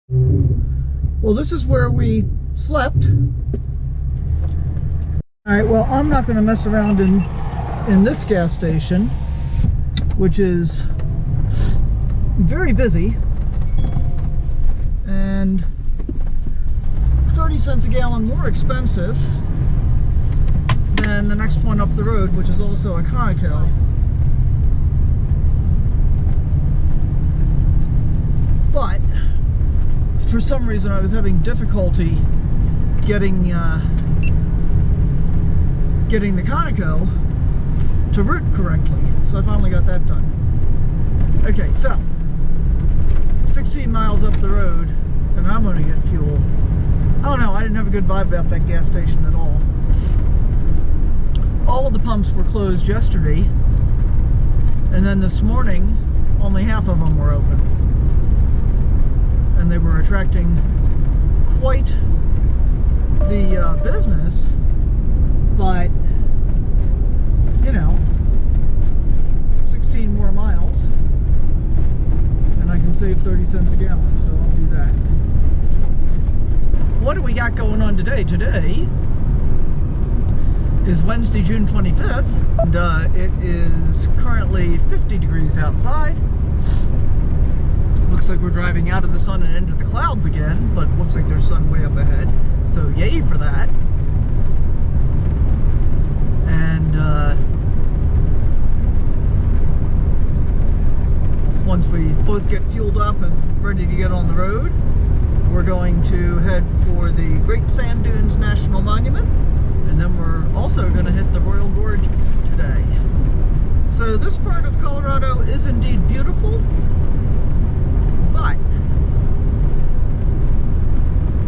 Well, this is where we slept. Alright, well, I'm not going to mess around in this gas station, which is very busy, and 30 cents a gallon more expensive than the next one up the road, which is also a Conoco. But for some reason I was having difficulty getting the Conoco to route correctly, so I finally got that done. Okay, so 16 miles up the road, and I'm going to get fuel. I don't know, I didn't have a good vibe about that gas station at all. All of the pumps were closed yesterday, and then this morning only half of them were open, and they were attracting quite the business, but you know, 16 more miles and I can save 30 cents a gallon, so I'll do that. What do we got going on today? Today is Wednesday, June 25th, and it is currently 50 degrees outside. Looks like we're driving out of the sun and into the clouds again, but looks like there's sun way up ahead, so yay for that. And once we both get fueled up and ready to get on the road, we're going to head for the Great Sand Dunes National Monument, and then we're also going to hit the Royal Gorge today. So this part of Colorado is indeed beautiful, but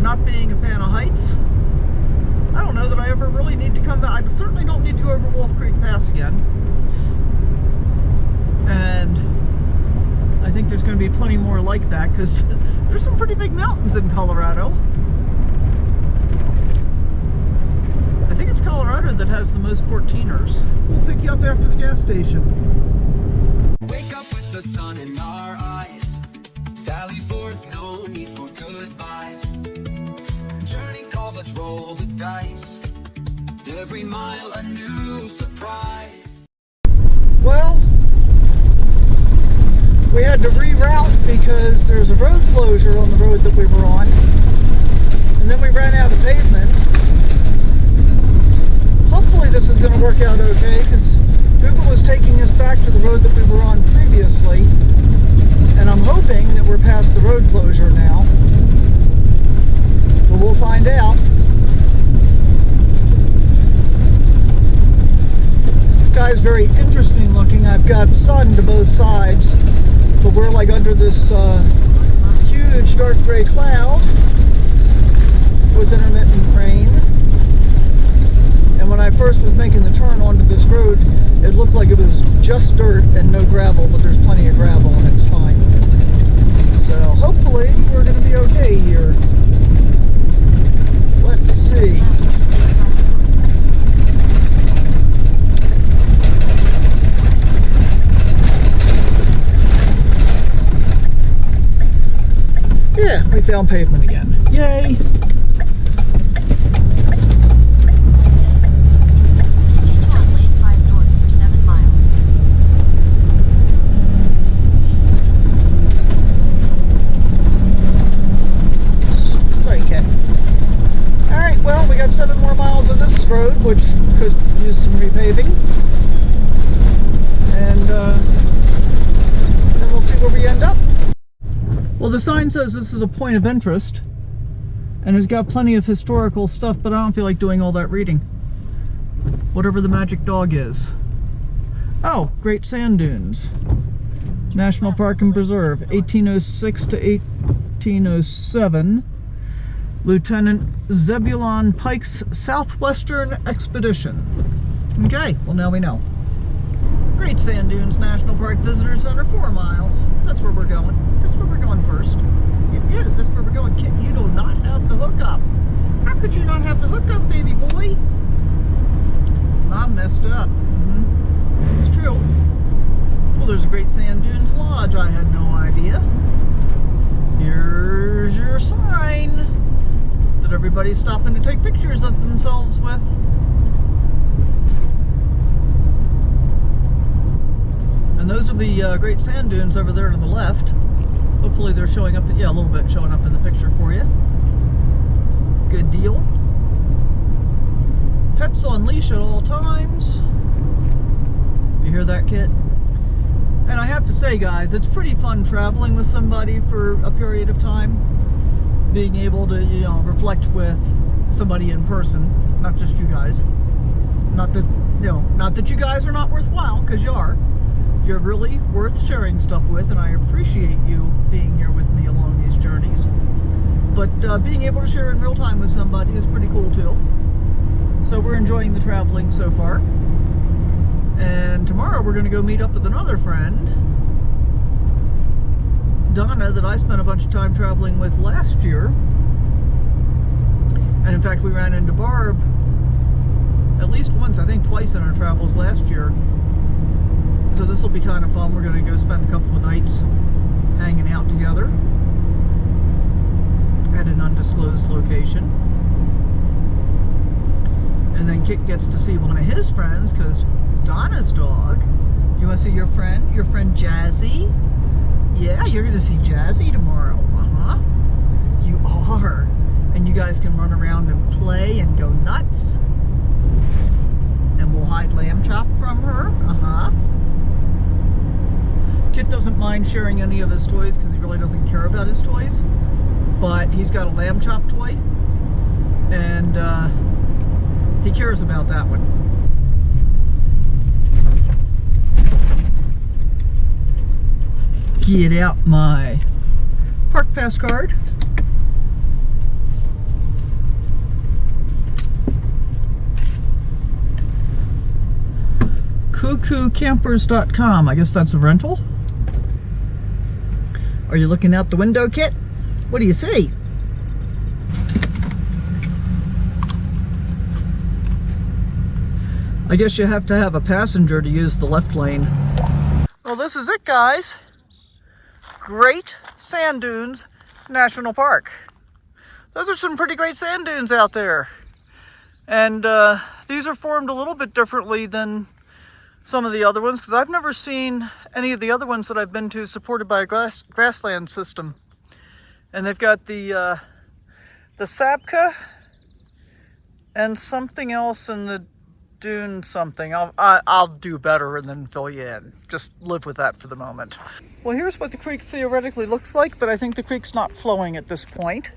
not being a fan of heights, I don't know that I ever really need to come back. I certainly don't need to go over Wolf Creek Pass again. And I think there's going to be plenty more like that, because there's some pretty big mountains in Colorado. I think it's Colorado that has the most 14ers. We'll pick you up after the gas station. Wake up with the sun in our eyes. Sally forth, no need for goodbyes. Journey calls, let's roll the dice. Every mile a new surprise. Well, we had to reroute because there's a road closure on the road that we were on, and then we ran out of pavement. Hopefully this is going to work out okay, because Google is taking us back to the road that we were on previously, and I'm hoping that we're past the road closure now, but we'll find out. This guy's very interesting looking. I've got sun to both sides, but we're like under this huge dark gray cloud with intermittent rain. And when I first was making the turn onto this road, it looked like it was just dirt and no gravel, but there's plenty of gravel and it's fine. So hopefully we're going to be okay here. Let's see. Yeah, we found pavement again. Yay! Got 7 more miles of this road, which could use some repaving, and then we'll see where we end up. Well, the sign says this is a point of interest, and it's got plenty of historical stuff, but I don't feel like doing all that reading. Whatever the magic dog is. Oh, Great Sand Dunes National Park and Preserve, 1806 to 1807. Lieutenant Zebulon Pike's Southwestern Expedition. Okay, well now we know. Great Sand Dunes National Park Visitor Center, 4 miles. That's where we're going. That's where we're going first. It is, that's where we're going. Kit, you do not have the hookup. How could you not have the hookup, baby boy? I messed up. It's true. Well, there's a Great Sand Dunes Lodge. I had no idea. Here's your everybody's stopping to take pictures of themselves with. And those are the great sand dunes over there to the left. Hopefully they're showing up, yeah, a little bit showing up in the picture for you. Good deal. Pets on leash at all times. You hear that, Kit? And I have to say, guys, it's pretty fun traveling with somebody for a period of time. Being able to, you know, reflect with somebody in person, not just you guys. Not that, you know, not that you guys are not worthwhile, because you are. You're really worth sharing stuff with, and I appreciate you being here with me along these journeys. But being able to share in real time with somebody is pretty cool too. So we're enjoying the traveling so far. And tomorrow we're going to go meet up with another friend, Donna, that I spent a bunch of time traveling with last year. And in fact, we ran into Barb at least once, I think twice in our travels last year. So this will be kind of fun. We're going to go spend a couple of nights hanging out together at an undisclosed location. And then Kit gets to see one of his friends, because Donna's dog. Do you want to see your friend? Your friend Jazzy? Yeah, you're going to see Jazzy tomorrow. Uh-huh. You are. And you guys can run around and play and go nuts. And we'll hide lamb chop from her. Uh-huh. Kit doesn't mind sharing any of his toys because he really doesn't care about his toys. But he's got a lamb chop toy. And he cares about that one. Get out my park pass card. cuckoocampers.com. I guess that's a rental. Are you looking out the window, Kit? What do you see? I guess you have to have a passenger to use the left lane. Well, this is it, guys. Great Sand Dunes National Park. Those are some pretty great sand dunes out there. And these are formed a little bit differently than some of the other ones, because I've never seen any of the other ones that I've been to supported by a grassland system. And they've got the Sabka and something else in the dune something. I'll do better and then fill you in. Just live with that for the moment. Well, here's what the creek theoretically looks like, but I think the creek's not flowing at this point.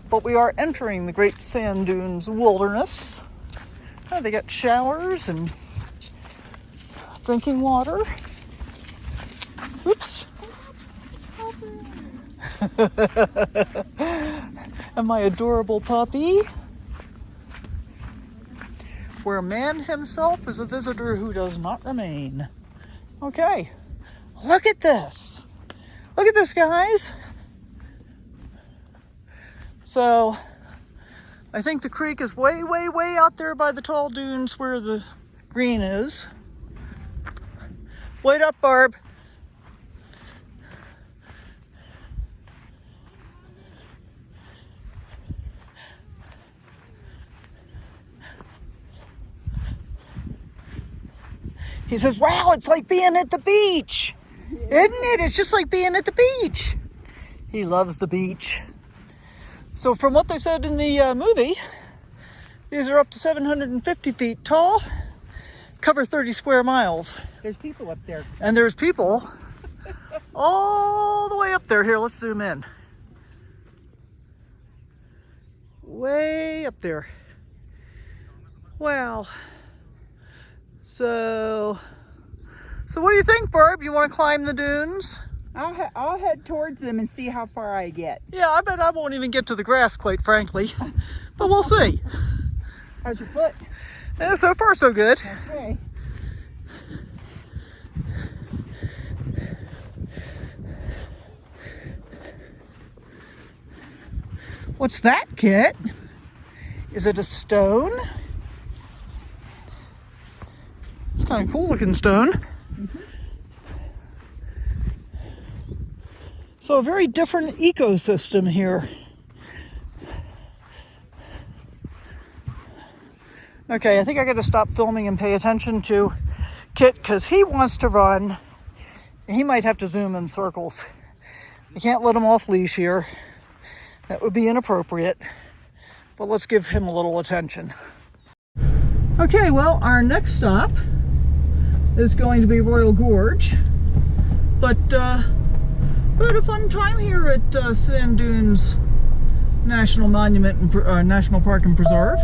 But we are entering the Great Sand Dunes Wilderness. Oh, they got showers and drinking water. Oops. And my adorable puppy. Where man himself is a visitor who does not remain. Okay, look at this. Look at this, guys. So, I think the creek is way, way, way out there by the tall dunes where the green is. Wait up, Barb. He says, wow, it's like being at the beach. Isn't it? It's just like being at the beach. He loves the beach. So from what they said in the movie, these are up to 750 feet tall, cover 30 square miles. There's people up there. And there's people all the way up there. Here, let's zoom in. Way up there. Wow. So what do you think, Barb? You want to climb the dunes? I'll head towards them and see how far I get. Yeah, I bet I won't even get to the grass, quite frankly. But we'll see. How's your foot? Yeah, so far, so good. Okay. What's that, Kit? Is it a stone? It's kind of cool looking stone. Mm-hmm. So a very different ecosystem here. Okay, I think I got to stop filming and pay attention to Kit because he wants to run. He might have to zoom in circles. I can't let him off leash here. That would be inappropriate. But let's give him a little attention. Okay, well, our next stop is going to be Royal Gorge. But we had a fun time here at Sand Dunes National Monument and National Park and Preserve.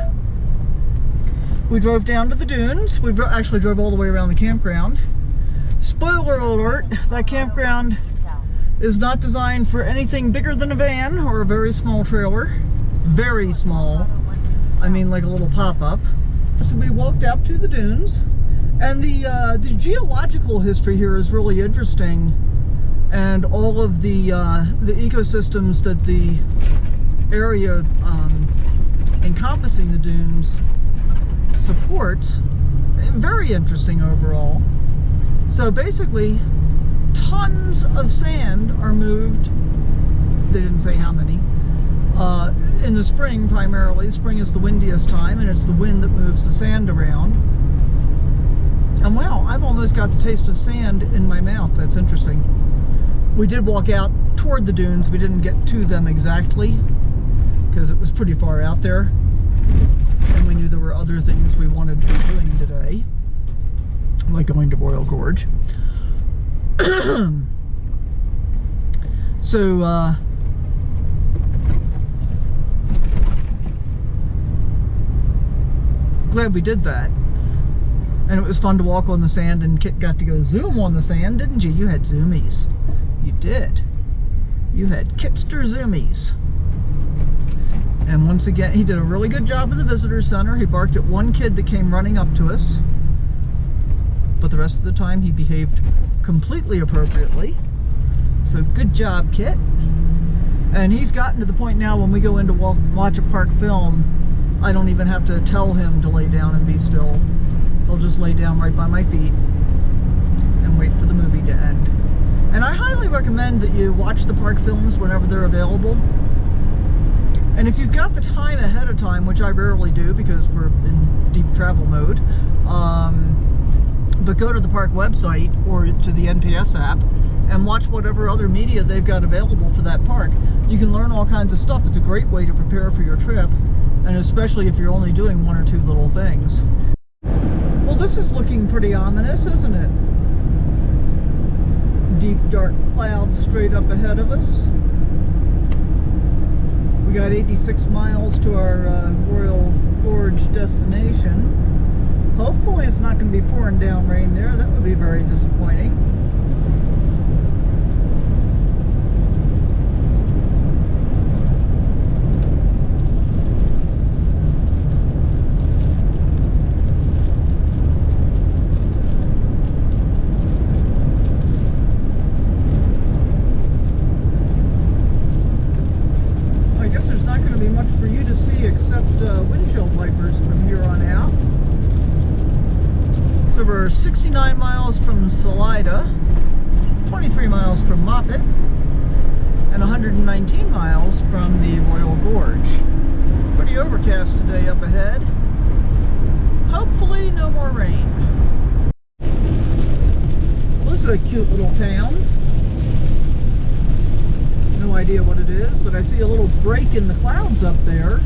We drove down to the dunes. We actually drove all the way around the campground. Spoiler alert, that campground is not designed for anything bigger than a van or a very small trailer. Very small. I mean like a little pop-up. So we walked out to the dunes, and the geological history here is really interesting, and all of the ecosystems that the area encompassing the dunes supports, very interesting overall. So basically, tons of sand are moved. They didn't say how many. In the spring, primarily. Spring is the windiest time, and it's the wind that moves the sand around. And wow, I've almost got the taste of sand in my mouth. That's interesting. We did walk out toward the dunes. We didn't get to them exactly because it was pretty far out there, and we knew there were other things we wanted to be doing today, like going to Royal Gorge. So glad we did that, and it was fun to walk on the sand, and Kit got to go zoom on the sand, didn't you? You had zoomies. You did. You had Kitster zoomies. And once again, he did a really good job in the visitor center. He barked at one kid that came running up to us, but the rest of the time he behaved completely appropriately. So good job, Kit. And he's gotten to the point now when we go in to watch a park film, I don't even have to tell him to lay down and be still. He'll just lay down right by my feet and wait for the movie to end. And I highly recommend that you watch the park films whenever they're available. And if you've got the time ahead of time, which I rarely do because we're in deep travel mode, but go to the park website or to the NPS app and watch whatever other media they've got available for that park. You can learn all kinds of stuff. It's a great way to prepare for your trip, and especially if you're only doing one or two little things. Well, this is looking pretty ominous, isn't it? Deep, dark clouds straight up ahead of us. We got 86 miles to our Royal Gorge destination. Hopefully it's not going to be pouring down rain there. That would be very disappointing. Except windshield wipers from here on out. So we're 69 miles from Salida, 23 miles from Moffett, and 119 miles from the Royal Gorge. Pretty overcast today up ahead. Hopefully no more rain. Well, this is a cute little town. No idea what it is, but I see a little break in the clouds up there.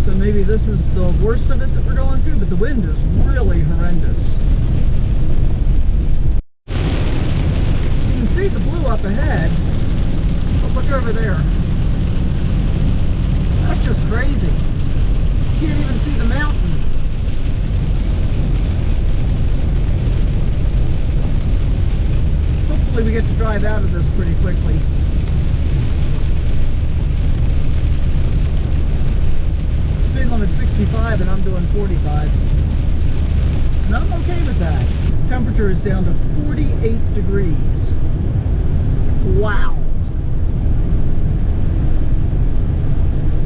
So maybe this is the worst of it that we're going through, but the wind is really horrendous. You can see the blue up ahead, but look over there. That's just crazy. You can't even see the mountain. Hopefully we get to drive out of this pretty quickly. Speed limit 65 and I'm doing 45. And I'm okay with that. Temperature is down to 48 degrees. Wow.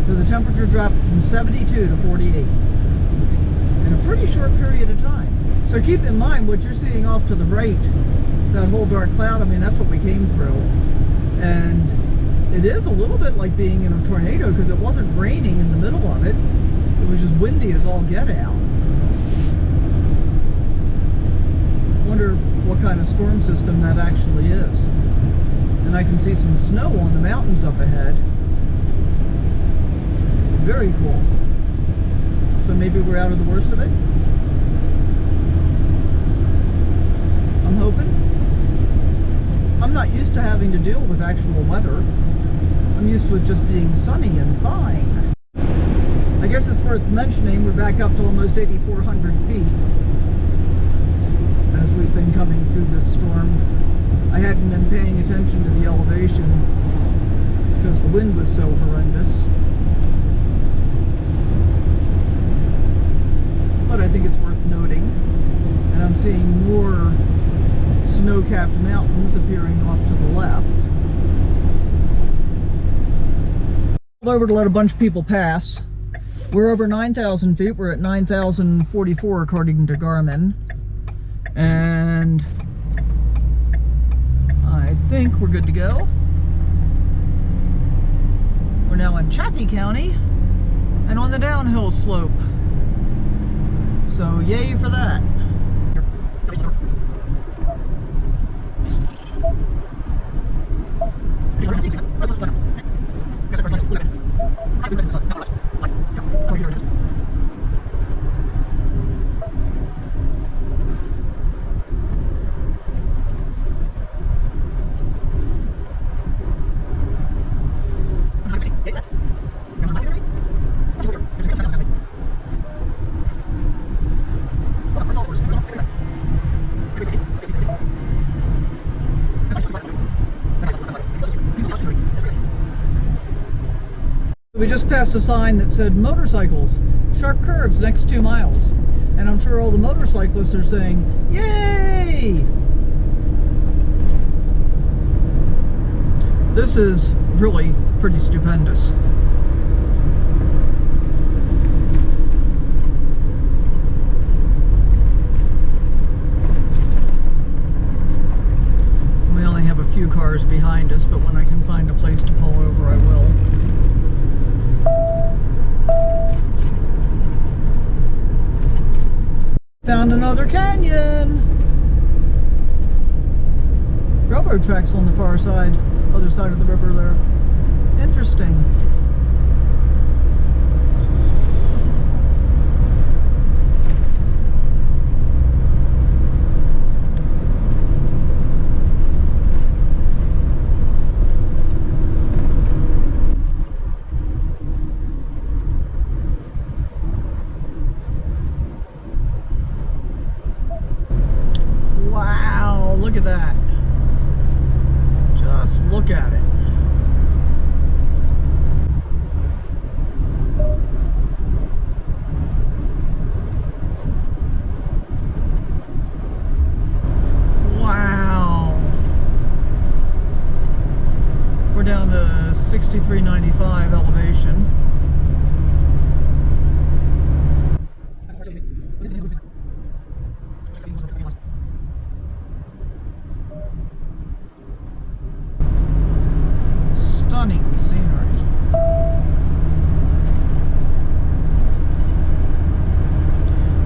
So the temperature dropped from 72 to 48 in a pretty short period of time. So keep in mind what you're seeing off to the right, that whole dark cloud. I mean, that's what we came through. And it is a little bit like being in a tornado because it wasn't raining in the middle of it. It was just windy as all get out. Wonder what kind of storm system that actually is. And I can see some snow on the mountains up ahead. Very cool. So maybe we're out of the worst of it? I'm hoping. I'm not used to having to deal with actual weather. I'm used to it just being sunny and fine. I guess it's worth mentioning we're back up to almost 8,400 feet as we've been coming through this storm. I hadn't been paying attention to the elevation because the wind was so horrendous. But I think it's worth noting. And I'm seeing more snow-capped mountains appearing off to the left. Pulled over to let a bunch of people pass. We're over 9,000 feet. We're at 9,044 according to Garmin. And I think we're good to go. We're now in Chaffee County and on the downhill slope. So yay for that. We just passed a sign that said motorcycles, sharp curves next 2 miles. And I'm sure all the motorcyclists are saying, yay! This is really pretty stupendous. We only have a few cars behind us, but when I can find a place to pull over, I will. Found another canyon. Railroad tracks on the far side, other side of the river there. Interesting. Look at that. Just look at it. Wow. We're down to 6395 elevation. Stunning scenery.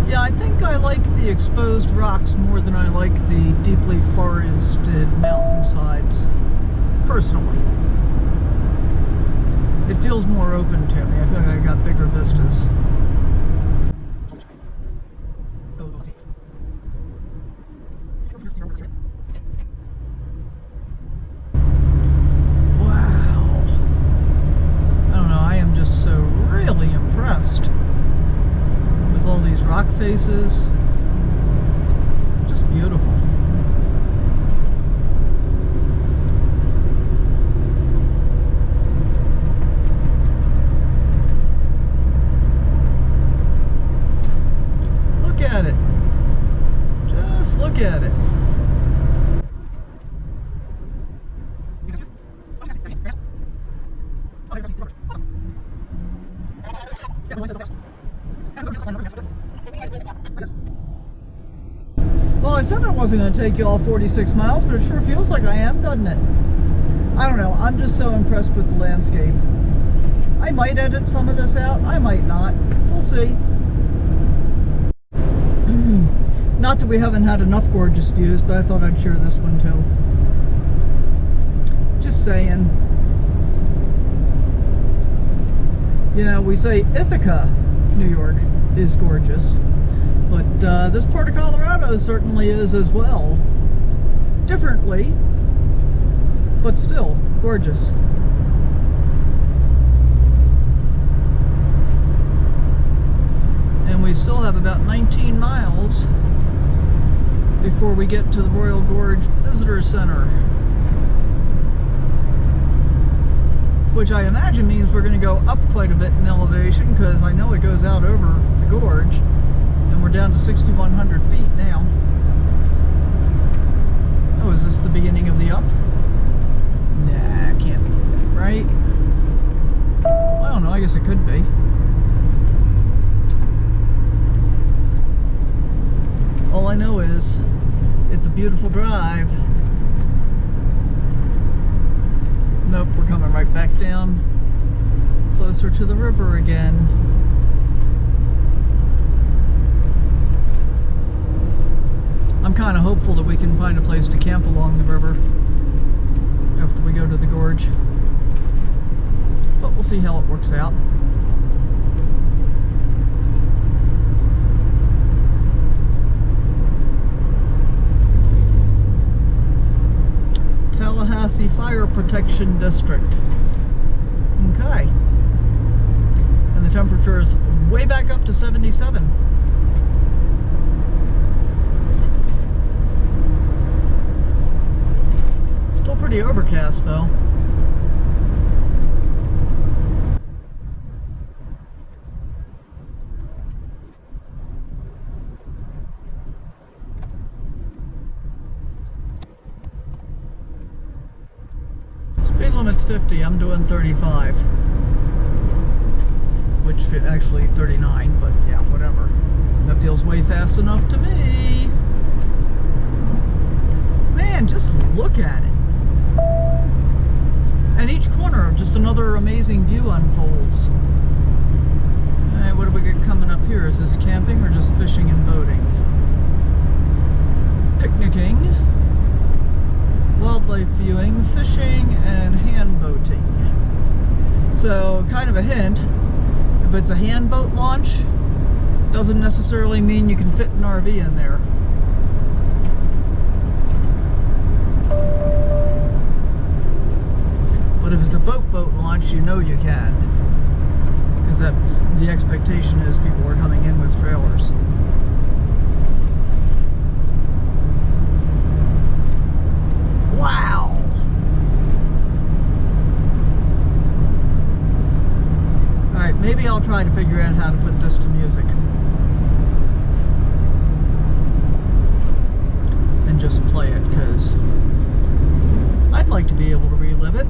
Yeah, I think I like the exposed rocks more than I like the deeply forested mountainsides, personally. It feels more open to me. I feel like I got bigger vistas. Really impressed with all these rock faces. Just beautiful. Look at it. Just look at it. Well, I said I wasn't going to take you all 46 miles, but it sure feels like I am, doesn't it? I don't know. I'm just so impressed with the landscape. I might edit some of this out, I might not. We'll see. Not that we haven't had enough gorgeous views, but I thought I'd share this one too. Just saying. You know, we say Ithaca, New York, is gorgeous, but this part of Colorado certainly is as well. Differently, but still gorgeous. And we still have about 19 miles before we get to the Royal Gorge Visitor Center, which I imagine means we're going to go up quite a bit in elevation, because I know it goes out over the gorge, and we're down to 6,100 feet now. Oh, is this the beginning of the up? Nah, can't be, right? I don't know, I guess it could be. All I know is it's a beautiful drive. Nope, we're coming right back down, closer to the river again. I'm kind of hopeful that we can find a place to camp along the river after we go to the gorge, but we'll see how it works out. Tallahassee Fire Protection District. Okay. And the temperature is way back up to 77. Still pretty overcast though. Speed limit's 50, I'm doing 35. Which actually 39, but yeah, whatever. That feels way fast enough to me. Man, just look at it. And each corner, just another amazing view unfolds. Alright, what do we got coming up here? Is this camping or just fishing and boating? Picnicking, wildlife viewing, fishing, and hand boating. So, kind of a hint, if it's a hand boat launch, doesn't necessarily mean you can fit an RV in there. But if it's a boat launch, you know you can. Because that's the expectation is people are coming in with trailers. Wow! Alright, maybe I'll try to figure out how to put this to music. And just play it, because I'd like to be able to relive it.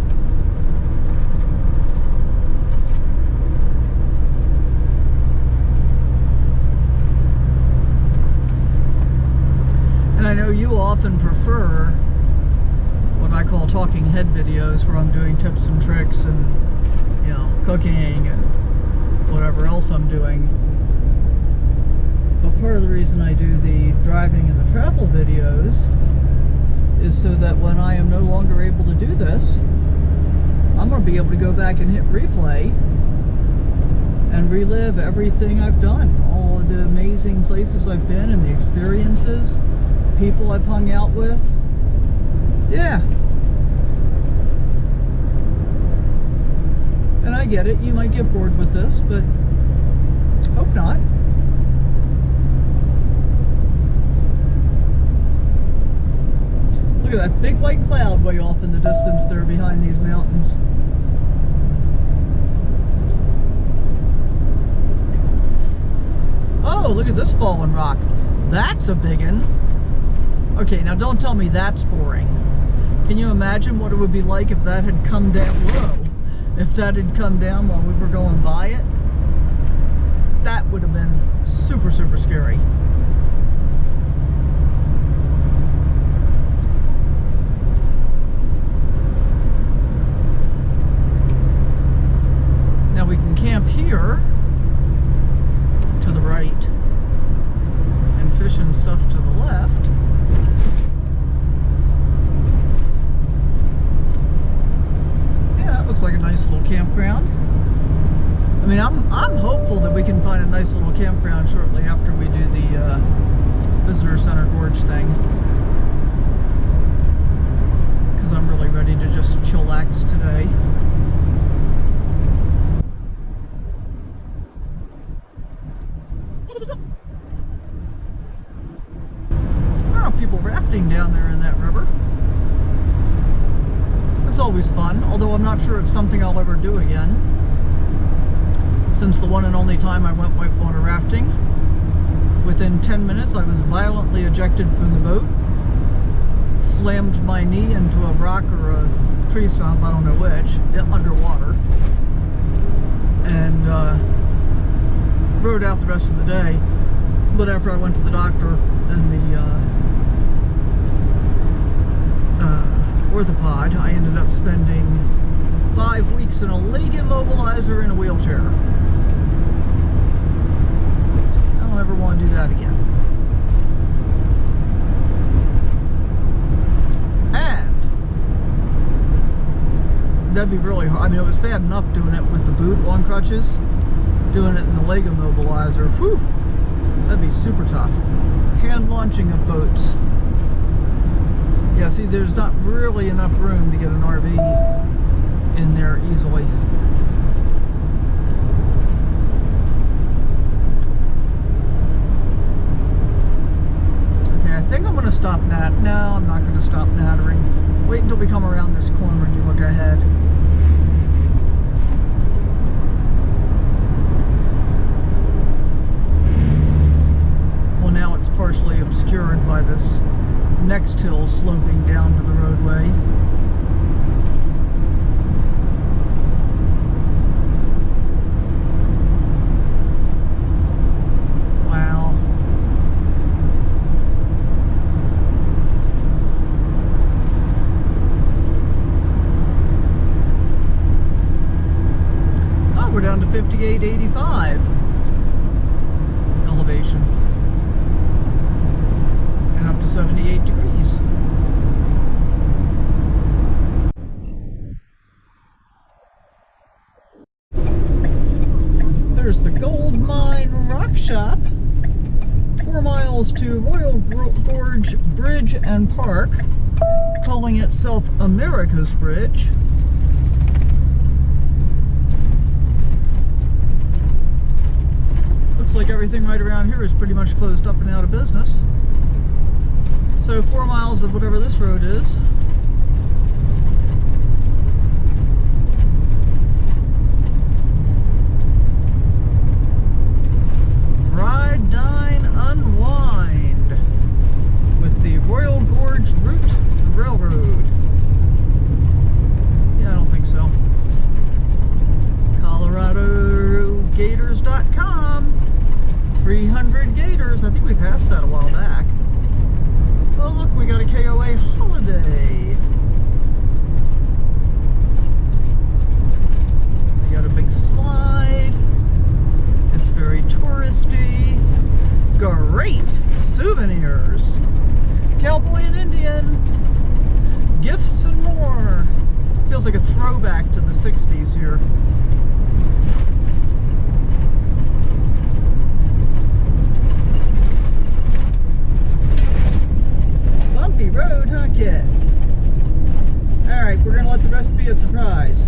And I know you often prefer what I call talking head videos, where I'm doing tips and tricks and, you know, cooking and whatever else I'm doing. But part of the reason I do the driving and the travel videos is so that when I am no longer able to do this, I'm going to be able to go back and hit replay and relive everything I've done, all of the amazing places I've been and the experiences, people I've hung out with. Yeah. And I get it, you might get bored with this, but hope not. Look at that big white cloud way off in the distance there behind these mountains. Oh, look at this fallen rock. That's a big one. Okay, now don't tell me that's boring. Can you imagine what it would be like if that had come down? Whoa! If that had come down while we were going by it? That would have been super, super scary. camp here to the right and fish and stuff to the left. Yeah, it looks like a nice little campground. I mean, I'm hopeful that we can find a nice little campground shortly after we do the visitor center gorge thing, because I'm really ready to just chillax today. There are people rafting down there in that river. It's always fun, although I'm not sure it's something I'll ever do again, since the one and only time I went whitewater rafting, within 10 minutes I was violently ejected from the boat, slammed my knee into a rock or a tree stump, I don't know which, underwater, and rode out the rest of the day. But after I went to the doctor and the orthopod, I ended up spending 5 weeks in a leg immobilizer in a wheelchair. I don't ever want to do that again. And that'd be really hard. I mean, it was bad enough doing it with the boot on crutches. Doing it in the leg immobilizer, whew, that'd be super tough. Hand launching of boats. Yeah, see, there's not really enough room to get an RV in there easily. Okay, I think I'm going to stop No, I'm not going to stop nattering. Wait until we come around this corner and you look ahead. Well, now it's partially obscured by this next hill sloping down to the roadway. Wow. Oh, we're down to 5885 elevation. And up to 78 degrees. There's the Gold Mine Rock Shop. 4 miles to Royal Gorge Bridge and Park, calling itself America's Bridge. Looks like everything right around here is pretty much closed up and out of business. So 4 miles of whatever this road is. Ride, dine, unwind with the Royal Gorge Route Railroad. Yeah, I don't think so. ColoradoGators.com. 300 Gators. I think we passed that a while back. Oh, look, we got a KOA holiday. We got a big slide. It's very touristy. Great souvenirs. Cowboy and Indian. Gifts and more. Feels like a throwback to the 60s here. Road, huh, kid? Alright, we're going to let the rest be a surprise.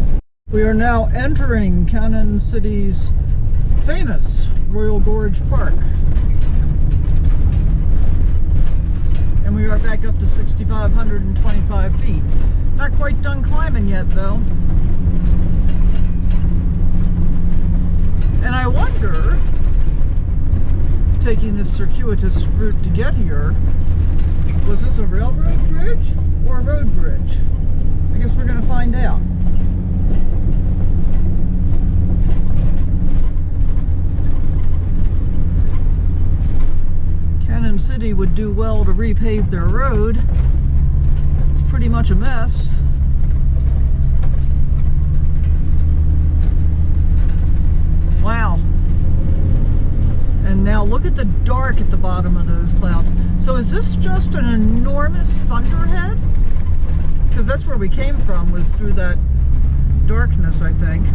We are now entering Cannon City's famous Royal Gorge Park. And we are back up to 6,525 feet. Not quite done climbing yet, though. And I wonder, taking this circuitous route to get here, was this a railroad bridge or a road bridge? I guess we're going to find out. Cannon City would do well to repave their road. It's pretty much a mess. look at the dark at the bottom of those clouds. So is this just an enormous thunderhead? Because that's where we came from, was through that darkness, I think.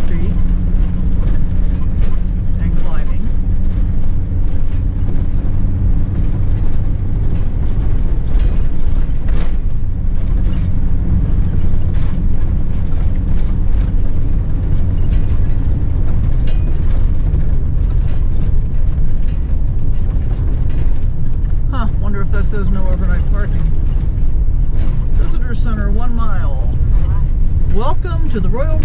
Feet and climbing. Huh, wonder if that says no overnight parking. Visitor Center, 1 mile. Welcome to the Royal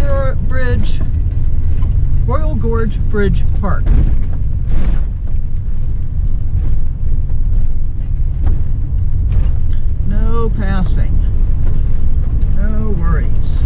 Gorge Bridge Park. No passing. No worries.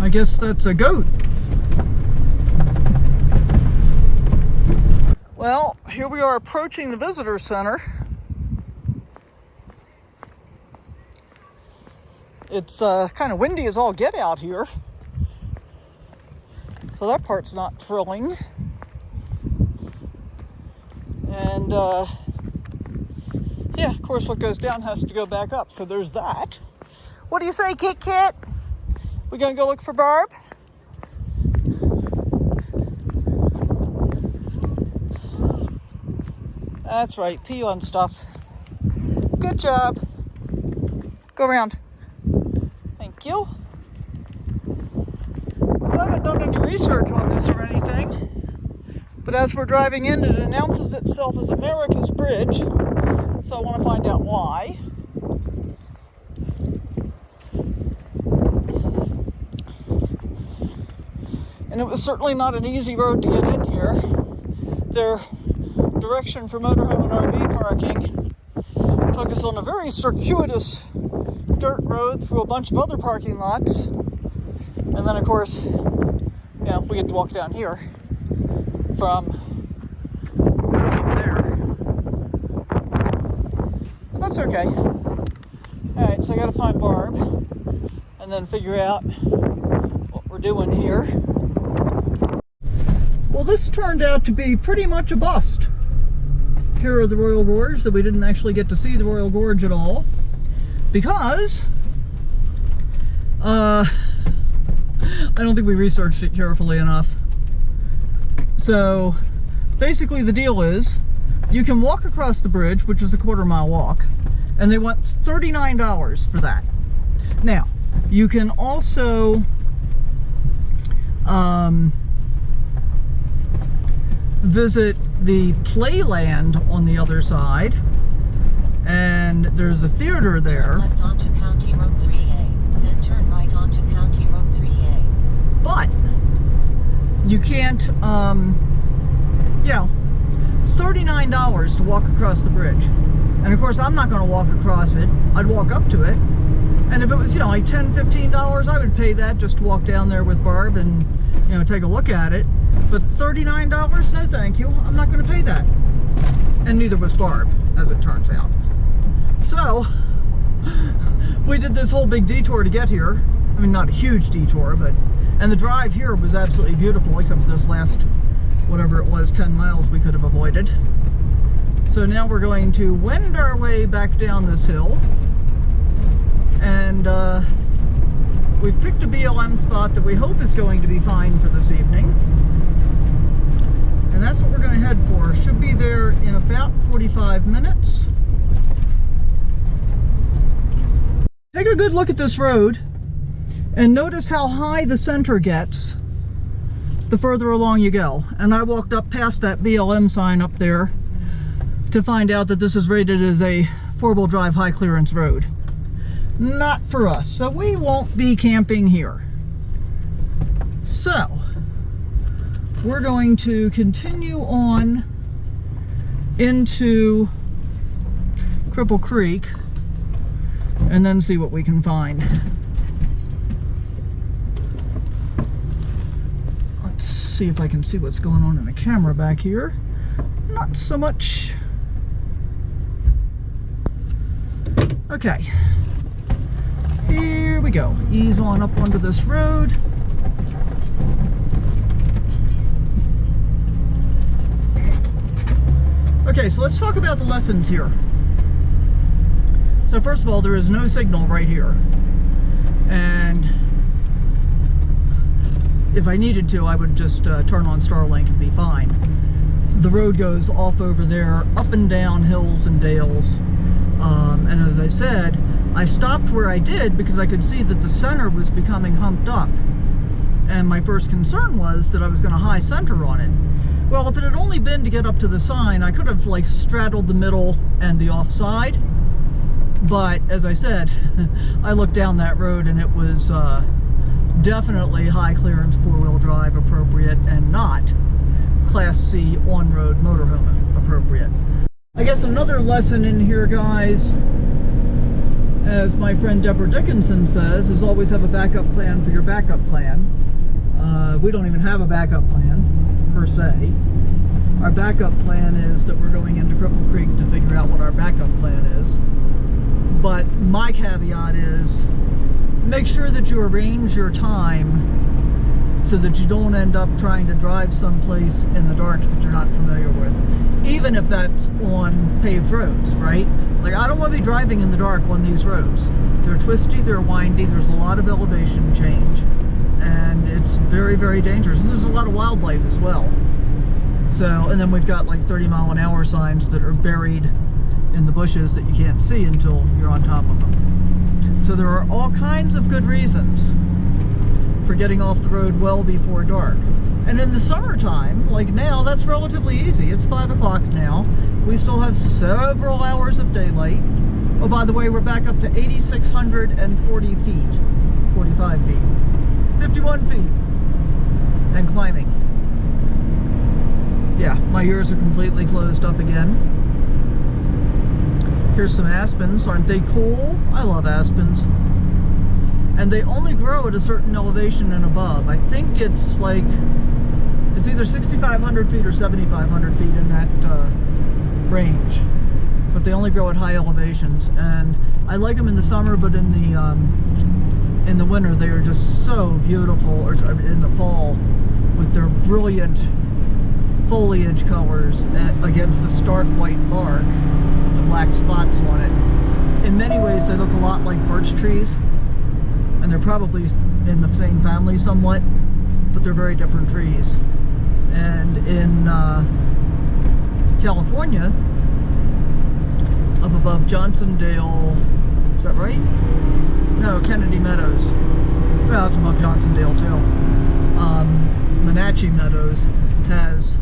I guess that's a goat. Well, here we are approaching the visitor center. It's kind of windy as all get out here, so that part's not thrilling. And yeah, of course what goes down has to go back up, so there's that. What do you say, Kit Kit? We gonna go look for Barb? That's right, pee on stuff. Good job. Go around. Thank you. So I haven't done any research on this or anything, but as we're driving in, it announces itself as America's Bridge, so I want to find out why. And it was certainly not an easy road to get in here. Their direction for motorhome and RV parking took us on a very circuitous dirt road through a bunch of other parking lots. And then, of course, you know, we get to walk down here from up there. But that's okay. Alright, so I gotta find Barb and then figure out what we're doing here. Well, this turned out to be pretty much a bust here at the Royal Gorge, that we didn't actually get to see the Royal Gorge at all, because I don't think we researched it carefully enough. So basically the deal is you can walk across the bridge, which is a quarter-mile walk, and they want $39 for that. Now, you can also visit the playland on the other side, and there's a theater there. Left onto County Road 3A, then turn right onto County Road 3A. But you can't, you know, $39 to walk across the bridge. And of course, I'm not going to walk across it. I'd walk up to it. And if it was, you know, like $10, $15, I would pay that just to walk down there with Barb and, you know, take a look at it. But $39, no thank you. I'm not going to pay that. And neither was Barb, as it turns out. So, we did this whole big detour to get here. I mean, not a huge detour, but... And the drive here was absolutely beautiful, except for this last, whatever it was, 10 miles we could have avoided. So now we're going to wend our way back down this hill. And we've picked a BLM spot that we hope is going to be fine for this evening. And that's what we're going to head for. Should be there in about 45 minutes. Take a good look at this road and notice how high the center gets the further along you go. And I walked up past that BLM sign up there to find out that this is rated as a four-wheel drive high clearance road. Not for us, so we won't be camping here. So we're going to continue on into Cripple Creek and then see what we can find. Let's see if I can see what's going on in the camera back here. Not so much. Okay, here we go. Ease on up onto this road. Okay, so let's talk about the lessons here. So first of all, there is no signal right here. And if I needed to, I would just turn on Starlink and be fine. The road goes off over there, up and down hills and dales. And as I said, I stopped where I did because I could see that the center was becoming humped up. And my first concern was that I was going to high center on it. Well, if it had only been to get up to the sign, I could have like straddled the middle and the offside. But as I said, I looked down that road and it was definitely high clearance four-wheel drive appropriate and not Class C on-road motorhome appropriate. I guess another lesson in here, guys, as my friend Deborah Dickinson says, is always have a backup plan for your backup plan. We don't even have a backup plan, per se. Our backup plan is that we're going into Cripple Creek to figure out what our backup plan is. But my caveat is, make sure that you arrange your time so that you don't end up trying to drive someplace in the dark that you're not familiar with. Even if that's on paved roads, right? Like, I don't want to be driving in the dark on these roads. They're twisty, they're windy, there's a lot of elevation change, and it's very, very dangerous. There's a lot of wildlife as well. So, and then we've got like 30-mile-an-hour signs that are buried in the bushes that you can't see until you're on top of them. So there are all kinds of good reasons for getting off the road well before dark. And in the summertime, like now, that's relatively easy. It's 5 o'clock now. We still have several hours of daylight. Oh, by the way, we're back up to 8,640 feet, 45 feet, 51 feet, and climbing. Yeah, my ears are completely closed up again. Here's some aspens. Aren't they cool? I love aspens. And they only grow at a certain elevation and above. I think it's like, it's either 6,500 feet or 7,500 feet in that range. But they only grow at high elevations. And I like them in the summer, but in the winter they are just so beautiful, or in the fall, with their brilliant foliage colors against the stark white bark, the black spots on it. In many ways they look a lot like birch trees, and they're probably in the same family somewhat, but they're very different trees. And in California, up above Johnsondale, is that right? No, Kennedy Meadows. Well, it's above Johnsondale too. Wenatchee Meadows has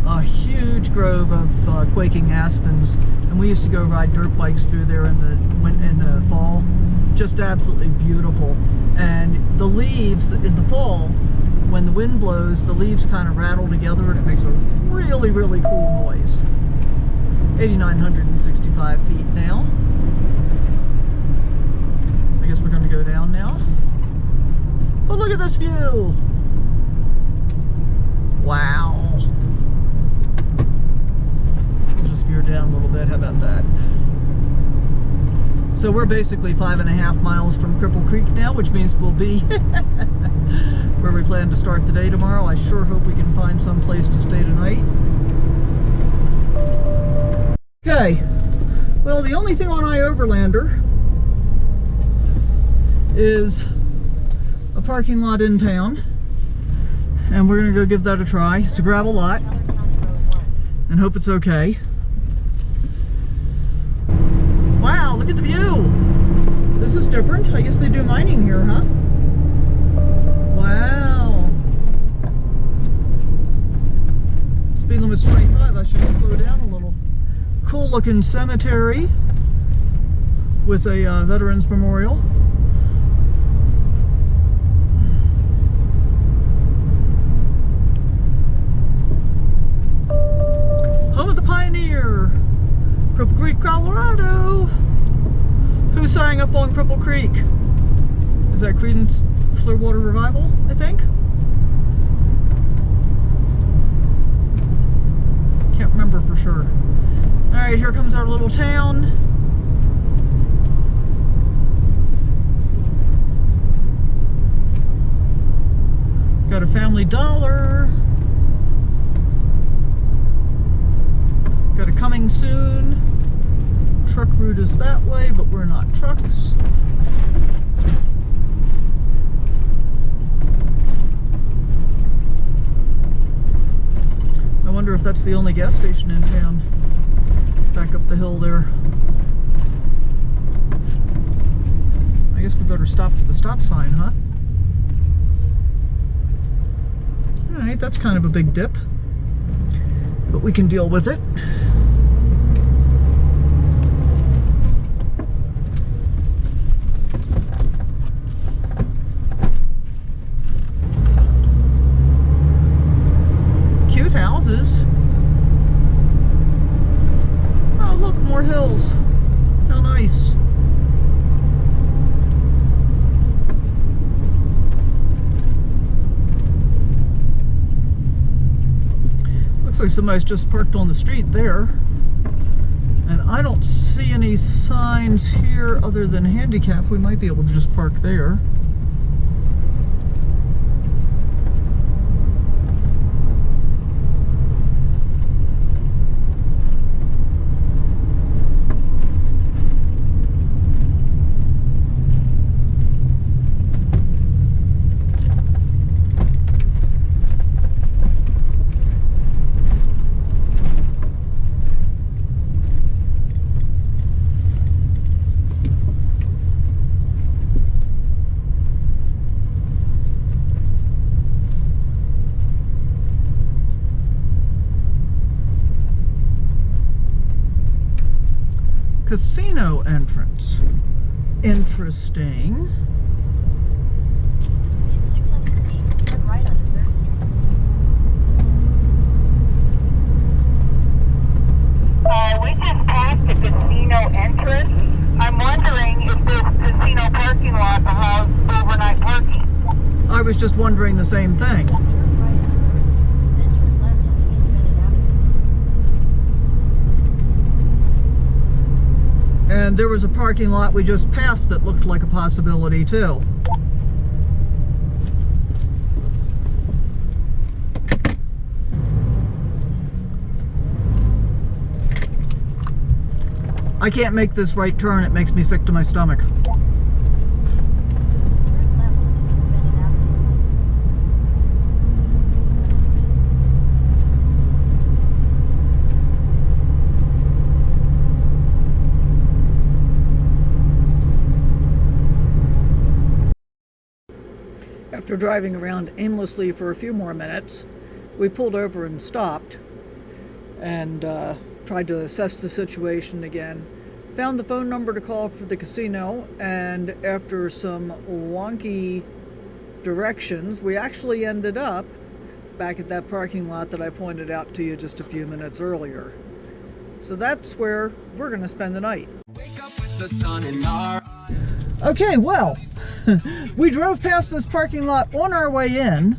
a huge grove of quaking aspens, and we used to go ride dirt bikes through there in the fall. Just absolutely beautiful. And the leaves in the fall, when the wind blows, the leaves kind of rattle together and it makes a really, really cool noise. 8,965 feet now. I guess we're going to go down now. But look at this view! Wow. We'll just gear down a little bit. How about that? So we're basically 5.5 miles from Cripple Creek now, which means we'll be where we plan to start the day tomorrow. I sure hope we can find some place to stay tonight. Okay, well, the only thing on iOverlander is a parking lot in town, and we're gonna go give that a try. It's a gravel lot. and hope it's okay. Wow, look at the view. This is different. I guess they do mining here, huh? Wow. Speed limit's 25. I should slow down a little. Cool looking cemetery with a Veterans Memorial. Home of the Pioneer, Cripple Creek, Colorado. Who sang up on Cripple Creek? Is that Creedence Clearwater Revival, I think? Can't remember for sure. Alright, here comes our little town. Got a Family Dollar. Got a Coming Soon. Truck route is that way, but we're not trucks. I wonder if that's the only gas station in town. Back up the hill there. I guess we better stop at the stop sign, huh? Alright, that's kind of a big dip, but we can deal with it. Cute houses. Oh, look, more hills. How nice. Looks like somebody's just parked on the street there. And I don't see any signs here other than handicap. We might be able to just park there. Casino entrance. Interesting. In 600 feet, turn right onto 3rd Street. We just passed the casino entrance. I'm wondering if this casino parking lot allows overnight parking. I was just wondering the same thing. Turn right onto 3rd Street, then turn left onto East Bennett Avenue. And there was a parking lot we just passed that looked like a possibility too. I can't make this right turn, it makes me sick to my stomach. Turn left onto East Bennett Avenue. After driving around aimlessly for a few more minutes, we pulled over and stopped and tried to assess the situation again. Found the phone number to call for the casino, and after some wonky directions, we actually ended up back at that parking lot that I pointed out to you just a few minutes earlier. So that's where we're going to spend the night. Wake up with the sun in our eyes. Okay, well, we drove past this parking lot on our way in,